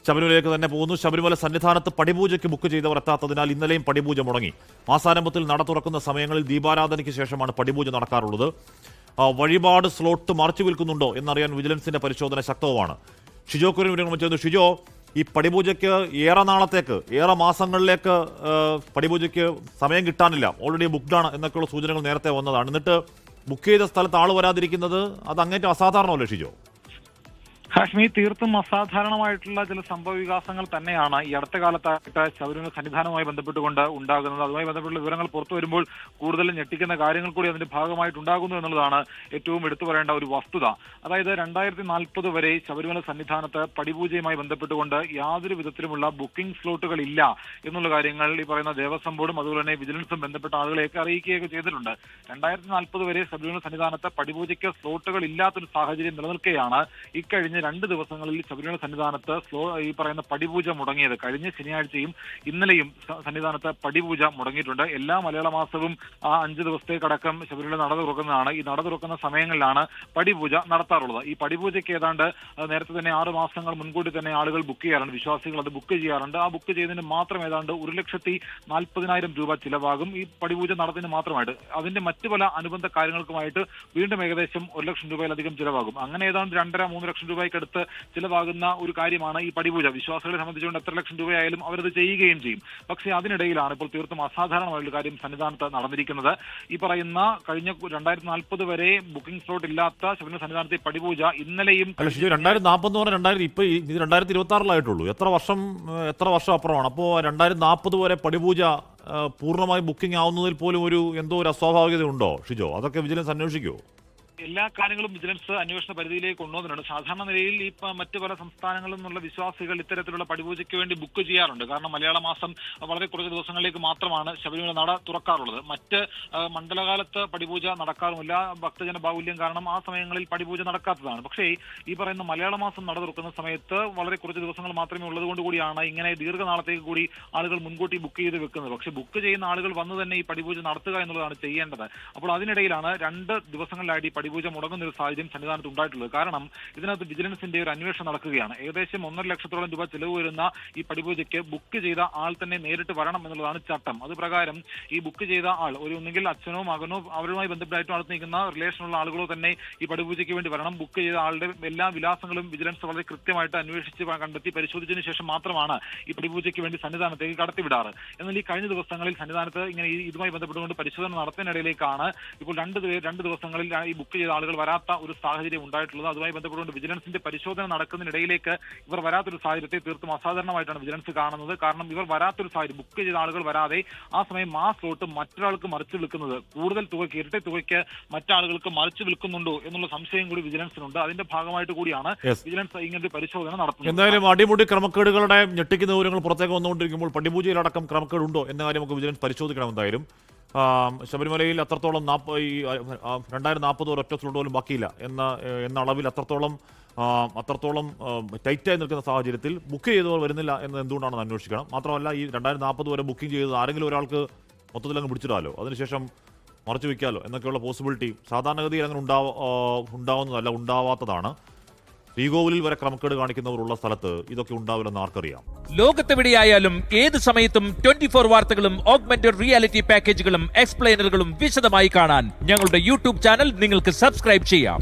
ശബരിമലയിലേക്ക് തന്നെ പോകുന്നു. ശബരിമല സന്നിധാനത്ത് പടിപൂജയ്ക്ക് ബുക്ക് ചെയ്തവർ എത്താത്തതിനാൽ ഇന്നലെയും പടിപൂജ മുടങ്ങി. മാസാരംഭത്തിൽ നട തുറക്കുന്ന സമയങ്ങളിൽ ദീപാരാധനയ്ക്ക് ശേഷമാണ് പടിപൂജ നടക്കാറുള്ളത്. വഴിപാട് സ്ലോട്ട് മറച്ചു വിൽക്കുന്നുണ്ടോ എന്നറിയാൻ വിജിലൻസിന്റെ പരിശോധന ശക്തവുമാണ്. ഷിജോ കുര്യൻ വിവരങ്ങൾ ചെയ്യുന്നു. ഷിജോ, ഈ പടിപൂജയ്ക്ക് ഏറെ നാളത്തേക്ക്, ഏറെ മാസങ്ങളിലേക്ക് പടിപൂജയ്ക്ക് സമയം കിട്ടാനില്ല, ഓൾറെഡി ബുക്ക്ഡാണ് എന്നൊക്കെയുള്ള സൂചനകൾ നേരത്തെ വന്നതാണ്. എന്നിട്ട് ബുക്ക് ചെയ്ത സ്ഥലത്ത് ആൾ വരാതിരിക്കുന്നത് അത് അങ്ങേറ്റം അസാധാരണമല്ലേ ഷിജോ? ഹാഷ്മി, തീർത്തും അസാധാരണമായിട്ടുള്ള ചില സംഭവ വികാസങ്ങൾ തന്നെയാണ് ഈ അടുത്ത കാലത്തായിട്ട് ശബരിമല സന്നിധാനവുമായി ബന്ധപ്പെട്ടുകൊണ്ട് ഉണ്ടാകുന്നത്. അതുമായി ബന്ധപ്പെട്ടുള്ള വിവരങ്ങൾ പുറത്തു വരുമ്പോൾ കൂടുതൽ ഞെട്ടിക്കുന്ന കാര്യങ്ങൾ കൂടി അതിന്റെ ഭാഗമായിട്ടുണ്ടാകുന്നു എന്നുള്ളതാണ് ഏറ്റവും എടുത്തു പറയേണ്ട ഒരു വസ്തുത. അതായത് 2040 വരെ ശബരിമല സന്നിധാനത്ത് പടിപൂജയുമായി ബന്ധപ്പെട്ടുകൊണ്ട് യാതൊരു വിധത്തിലുമുള്ള ബുക്കിംഗ് സ്ലോട്ടുകൾ ഇല്ല എന്നുള്ള കാര്യങ്ങൾ ഈ പറയുന്ന ദേവസ്വം ബോർഡും അതുപോലെ തന്നെ വിജിലൻസും ബന്ധപ്പെട്ട ആളുകളെയൊക്കെ അറിയിക്കുകയൊക്കെ ചെയ്തിട്ടുണ്ട്. 2040 വരെ ശബരിമല സന്നിധാനത്ത് പടിപൂജയ്ക്ക് സ്ലോട്ടുകൾ ഇല്ലാത്തൊരു സാഹചര്യം നിലനിൽക്കുകയാണ് ഇക്കഴിഞ്ഞ 2 ദിവസങ്ങളിൽ ശബരിമല സന്നിധാനത്ത് ഈ പറയുന്ന പടിപൂജ മുടങ്ങിയത്. കഴിഞ്ഞ ശനിയാഴ്ചയും ഇന്നലെയും സന്നിധാനത്ത് പടിപൂജ മുടങ്ങിയിട്ടുണ്ട്. എല്ലാ മലയാള മാസവും 5 ദിവസത്തേക്കടക്കം ശബരിമല നട തുറക്കുന്നതാണ്. ഈ നട തുറക്കുന്ന സമയങ്ങളിലാണ് പടിപൂജ നടത്താറുള്ളത്. ഈ പടിപൂജയ്ക്ക് ഏതാണ്ട് നേരത്തെ തന്നെ 6 മാസങ്ങൾ മുൻകൂട്ടി തന്നെ ആളുകൾ ബുക്ക് ചെയ്യാറുണ്ട്, വിശ്വാസികൾ അത് ബുക്ക് ചെയ്യാറുണ്ട്. ആ ബുക്ക് ചെയ്തതിന് മാത്രം ഏതാണ്ട് 1,40,000 രൂപ ചിലവാകും ഈ പടിപൂജ നടത്തിന് മാത്രമായിട്ട്. അതിന്റെ മറ്റു പല അനുബന്ധ കാര്യങ്ങൾക്കുമായിട്ട് വീണ്ടും ഏകദേശം 1,00,000 രൂപയിലധികം ചിലവാകും. അങ്ങനെ ഏതാണ്ട് 2.5-3 ലക്ഷം രൂപയ്ക്കടുത്ത് ചിലവാകുന്ന ഒരു കാര്യമാണ് ഈ പടിപൂജ. വിശ്വാസികളെ സംബന്ധിച്ചുകൊണ്ട് എത്ര ലക്ഷം രൂപയായാലും അവരത് ചെയ്യുകയും ചെയ്യും. പക്ഷേ അതിനിടയിലാണ് ഇപ്പോൾ തീർത്തും അസാധാരണമായുള്ള കാര്യം സന്നിധാനത്ത് നടന്നിരിക്കുന്നത്. ഈ പറയുന്ന കഴിഞ്ഞ 2040 വരെ ബുക്കിംഗ് സ്ലോട്ട് ഇല്ലാത്ത ശബരിമല സന്നിധാനത്തെ പടിപൂജ ഇന്നലെയും 2040 ഇപ്പൊ 2026 എത്ര വർഷം അപ്പുറമാണ്. അപ്പോൾ 2040 വരെ പടിപൂജ പൂർണ്ണമായി ബുക്കിംഗ് ആവുന്നതിൽ പോലും എന്തോ ഒരു അസ്വാഭാവികത ഉണ്ടോ ഷിജോ? അതൊക്കെ വിജിലൻസ് അന്വേഷിക്കുമോ? എല്ലാ കാര്യങ്ങളും വിജിലൻസ് അന്വേഷണ പരിധിയിലേക്ക് കൊണ്ടുവന്നിട്ടുണ്ട്. സാധാരണ നിലയിൽ മറ്റു പല സംസ്ഥാനങ്ങളിൽ നിന്നുള്ള വിശ്വാസികൾ ഇത്തരത്തിലുള്ള പടിപൂജയ്ക്ക് വേണ്ടി ബുക്ക് ചെയ്യാറുണ്ട്. കാരണം മലയാള മാസം വളരെ കുറച്ച് ദിവസങ്ങളിലേക്ക് മാത്രമാണ് ശബരിമല നട തുറക്കാറുള്ളത്. മറ്റ് മണ്ഡലകാലത്ത് പടിപൂജ നടക്കാറുമില്ല. ഭക്തജന ബാഹുല്യം കാരണം ആ സമയങ്ങളിൽ പടിപൂജ നടക്കാത്തതാണ്. പക്ഷേ ഈ പറയുന്ന മലയാള മാസം നട തുറക്കുന്ന സമയത്ത് വളരെ കുറച്ച് ദിവസങ്ങൾ മാത്രമേ ഉള്ളതുകൊണ്ട് കൂടിയാണ് ഇങ്ങനെ ദീർഘനാളത്തേക്ക് കൂടി ആളുകൾ മുൻകൂട്ടി ബുക്ക് ചെയ്ത് വെക്കുന്നത്. പക്ഷേ ബുക്ക് ചെയ്യുന്ന ആളുകൾ വന്ന് തന്നെ ഈ പടിപൂജ നടത്തുക എന്നുള്ളതാണ് ചെയ്യേണ്ടത്. അപ്പോൾ അതിനിടയിലാണ് 2 ദിവസങ്ങളിലായിട്ട് പടിപൂജ മുടങ്ങുന്ന ഒരു സാഹചര്യം സന്നിധാനത്ത് ഉണ്ടായിട്ടുള്ളത്. കാരണം ഇതിനകത്ത് വിജിലൻസിന്റെ ഒരു അന്വേഷണം നടക്കുകയാണ്. ഏകദേശം 1.5 ലക്ഷത്തോളം രൂപ ചെലവ് വരുന്ന ഈ പടിപൂജയ്ക്ക് ബുക്ക് ചെയ്ത ആൾ തന്നെ നേരിട്ട് വരണം എന്നുള്ളതാണ് ചട്ടം. അത് പ്രകാരം ഈ ബുക്ക് ചെയ്ത ആൾ ഒന്നുകിൽ അച്ഛനോ മകനോ അവരുമായി ബന്ധപ്പെട്ടായിട്ടും അടുത്ത് നിൽക്കുന്ന റിലേഷനുള്ള ആളുകളോ തന്നെ ഈ പടിപൂജയ്ക്ക് വേണ്ടി വരണം. ബുക്ക് ചെയ്ത ആളുടെ എല്ലാ വിലാസങ്ങളും വിജിലൻസ് വളരെ കൃത്യമായിട്ട് അന്വേഷിച്ച് കണ്ടെത്തി പരിശോധിച്ചതിന് ശേഷം മാത്രമാണ് ഈ പടിപൂജയ്ക്ക് വേണ്ടി സന്നിധാനത്തേക്ക് കടത്തിവിടാറ്. എന്നാൽ ഈ കഴിഞ്ഞ ദിവസങ്ങളിൽ സന്നിധാനത്ത് ഇങ്ങനെ ഇതുമായി ബന്ധപ്പെട്ടുകൊണ്ട് പരിശോധന നടത്തുന്നതിനിടയിലേക്കാണ് ഇപ്പോൾ 2 ദിവസങ്ങളിൽ ഈ ബുക്ക് ചെയ്ത ആളുകൾ വരാത്ത ഒരു സാഹചര്യം ഉണ്ടായിട്ടുള്ളത്. അതുമായി ബന്ധപ്പെട്ടുകൊണ്ട് വിജിലൻസിന്റെ പരിശോധന നടക്കുന്നതിനിടയിലേക്ക് ഇവർ വരാത്തൊരു സാഹചര്യത്തെ തീർത്തും അസാധാരണമായിട്ടാണ് വിജിലൻസ് കാണുന്നത്. കാരണം ഇവർ വരാത്തൊരു സാഹചര്യം, ബുക്ക് ചെയ്ത ആളുകൾ വരാതെ ആ സമയം ആ സ്ലോട്ട് മറ്റൊരാൾക്ക് മറിച്ചു വിൽക്കുന്നത്, കൂടുതൽ തുകയ്ക്ക്, ഇരട്ടി തുകയ്ക്ക് മറ്റാളുകൾക്ക് മറിച്ചു വിൽക്കുന്നുണ്ടോ എന്നുള്ള സംശയം കൂടി വിജിലൻസിനുണ്ട്. അതിന്റെ ഭാഗമായിട്ട് കൂടിയാണ് വിജിലൻസ് ഇങ്ങനൊരു പരിശോധന നടത്തുന്നത്. എന്തായാലും അടിമുടി ക്രമക്കേടുകളുടെ ഞെട്ടിക്കുന്ന വിവരങ്ങൾ പുറത്തേക്ക് വന്നുകൊണ്ടിരിക്കുമ്പോൾ പടിപൂജയിലടക്കം ക്രമക്കേടുണ്ടോ എന്ന കാര്യം നമുക്ക് വിജിലൻസ് പരിശോധിക്കണം. എന്തായാലും ശബരിമലയിൽ അത്രത്തോളം 2040 ഒരൊറ്റ സ്ലോട്ട് പോലും ബാക്കിയില്ല എന്ന അളവിൽ അത്രത്തോളം ടൈറ്റായി നിൽക്കുന്ന സാഹചര്യത്തിൽ ബുക്ക് ചെയ്തവർ വരുന്നില്ല എന്ന് എന്തുകൊണ്ടാണെന്ന് അന്വേഷിക്കണം. മാത്രമല്ല ഈ 2040 വരെ ബുക്കിംഗ് ചെയ്തത് ആരെങ്കിലും ഒരാൾക്ക് മൊത്തത്തിൽ അങ്ങ് പിടിച്ചിടാലോ, അതിനുശേഷം മറച്ചു വയ്ക്കാമല്ലോ എന്നൊക്കെയുള്ള പോസിബിലിറ്റി സാധാരണഗതിയിൽ അങ്ങനെ ഉണ്ടാവുന്നതല്ല, ഉണ്ടാവാത്തതാണ്. ശ്രീകോവിലിൽ വരെ ക്രമക്കേട് കാണിക്കുന്നവർ ഉള്ള സ്ഥലത്ത് ഇതൊക്കെ ഉണ്ടാവില്ലെന്ന് ആർക്കറിയാം. ലോകത്തെവിടെയായാലും ഏത് സമയത്തും 24 വാർത്തകളും ഓഗ്മെന്റഡ് റിയാലിറ്റി പാക്കേജുകളും എക്സ്പ്ലെയിനറുകളും വിശദമായി കാണാൻ ഞങ്ങളുടെ യൂട്യൂബ് ചാനൽ നിങ്ങൾക്ക് സബ്സ്ക്രൈബ് ചെയ്യാം.